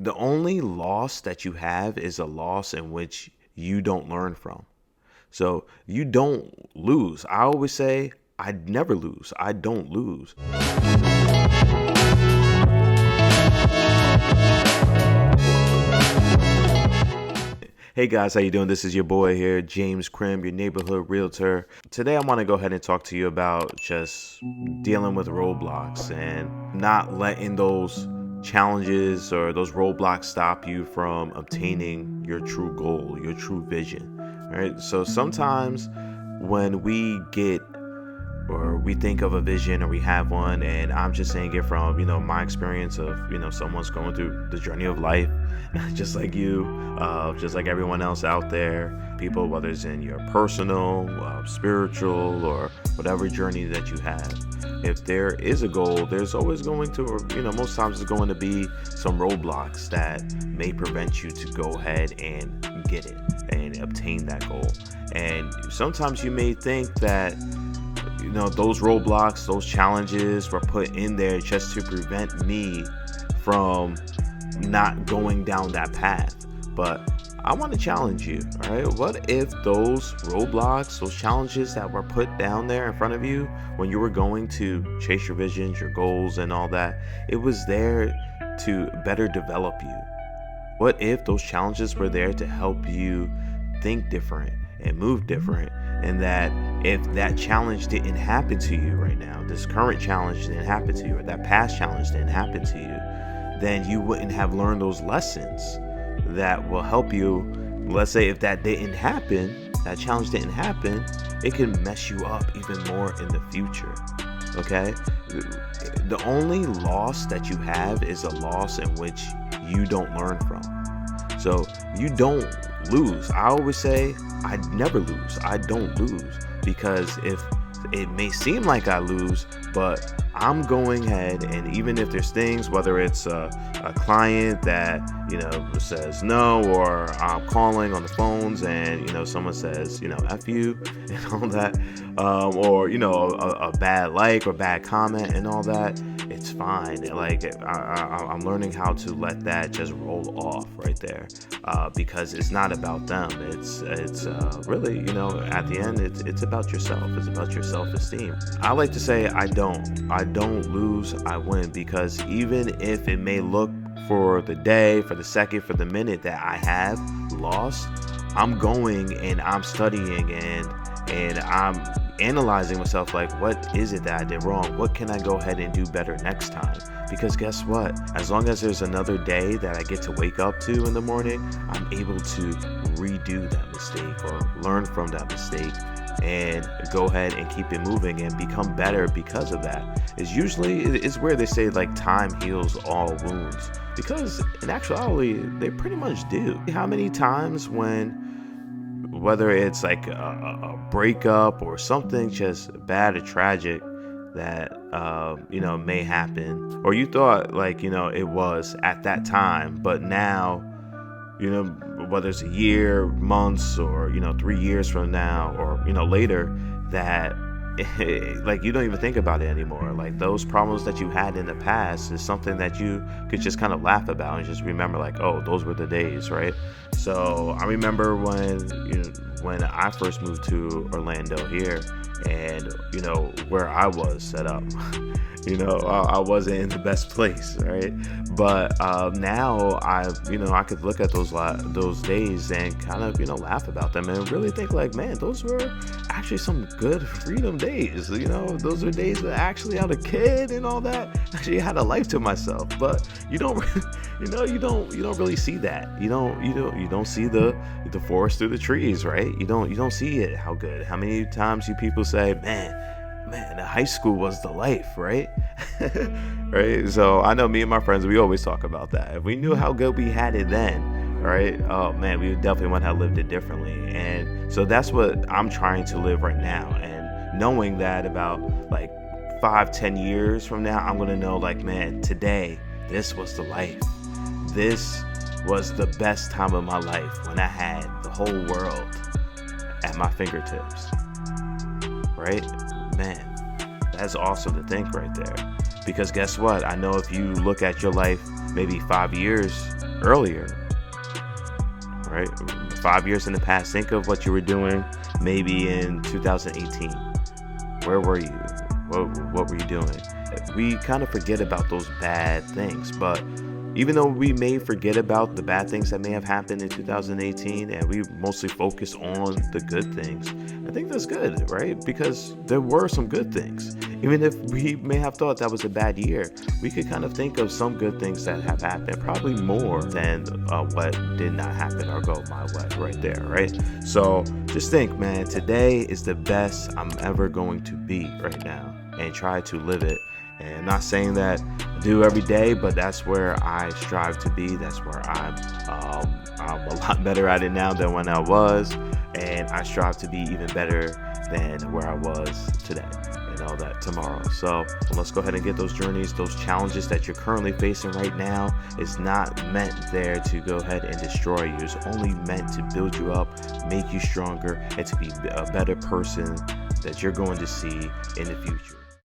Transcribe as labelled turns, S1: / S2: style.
S1: The only loss that you have is a loss in which you don't learn from. So you don't lose. I always say, I never lose. I don't lose. Hey guys, how you doing? This is your boy here, James Krim, your neighborhood realtor. Today I want to go ahead and talk to you about just dealing with roadblocks and not letting those challenges or those roadblocks stop you from obtaining your true goal, your true vision. All right. So sometimes when we get or we think of a vision or we have one, and I'm just saying it from, my experience of, someone's going through the journey of life, just like you, just like everyone else out there, people, whether it's in your personal, spiritual, or whatever journey that you have. If there is a goal, there's always going to, most times there's going to be some roadblocks that may prevent you to go ahead and get it and obtain that goal. And sometimes you may think that those roadblocks, those challenges were put in there just to prevent me from not going down that path. But I want to challenge you, all right? What if those roadblocks, those challenges that were put down there in front of you when you were going to chase your visions, your goals, and all that, it was there to better develop you? What if those challenges were there to help you think different and move different? And that if that challenge didn't happen to you right now, this current challenge didn't happen to you, or that past challenge didn't happen to you, then you wouldn't have learned those lessons that will help you. Let's say if that didn't happen, that challenge didn't happen, it can mess you up even more in the future. Okay? The only loss that you have is a loss in which you don't learn from. So you don't lose. I always say, I never lose. I don't lose, because if it may seem like I lose, but I'm going ahead, and even if there's things, whether it's a client that says no, or I'm calling on the phones and someone says F you and all that, or a bad like or bad comment and all that, it's fine. Like I'm learning how to let that just roll off right there, because it's not about them. It's really at the end it's about yourself. It's about your self-esteem. I like to say I don't lose, I win, because even if it may look for the day, for the second, for the minute that I have lost, I'm going and I'm studying and I'm analyzing myself, like, what is it that I did wrong? What can I go ahead and do better next time? Because guess what? As long as there's another day that I get to wake up to in the morning, I'm able to redo that mistake or learn from that mistake and go ahead and keep it moving and become better because of that. It's where they say, like, time heals all wounds, because in actuality they pretty much do. How many times whether it's like a breakup or something just bad or tragic that may happen, or you thought it was at that time, but now whether it's a year, months, or 3 years from now, or later, that like you don't even think about it anymore. Like, those problems that you had in the past is something that you could just kind of laugh about and just remember, like, oh, those were the days, right? So I remember when I first moved to Orlando here, and where I was set up. I wasn't in the best place, right? But now I could look at those days and kind of laugh about them and really think, like, man, those were actually some good freedom days. Those were days that I actually had a kid and all that. Actually had a life to myself. But you don't really see that. You don't see the forest through the trees, right? You don't see it. How good? How many times you people say, man, high school was the life, right? Right? So I know me and my friends, we always talk about that. If we knew how good we had it then, right? Oh man, we definitely would have lived it differently. And so that's what I'm trying to live right now. And knowing that about like 5-10 years from now, I'm going to know, like, man, today, this was the life. This was the best time of my life, when I had the whole world at my fingertips, right? Man, that's awesome to think right there. Because guess what? I know if you look at your life maybe 5 years earlier, right? 5 years in the past. Think of what you were doing maybe in 2018. Where were you? What were you doing? We kind of forget about those bad things, but even though we may forget about the bad things that may have happened in 2018 and we mostly focus on the good things, I think that's good, right? Because there were some good things. Even if we may have thought that was a bad year, we could kind of think of some good things that have happened, probably more than what did not happen or go my way right there, right? So just think, man, today is the best I'm ever going to be right now, and try to live it. And I'm not saying that I do every day, but that's where I strive to be. That's where I'm a lot better at it now than when I was. And I strive to be even better than where I was today and all that tomorrow. So let's go ahead and get those journeys, those challenges that you're currently facing right now. It's not meant there to go ahead and destroy you. It's only meant to build you up, make you stronger, and to be a better person that you're going to see in the future.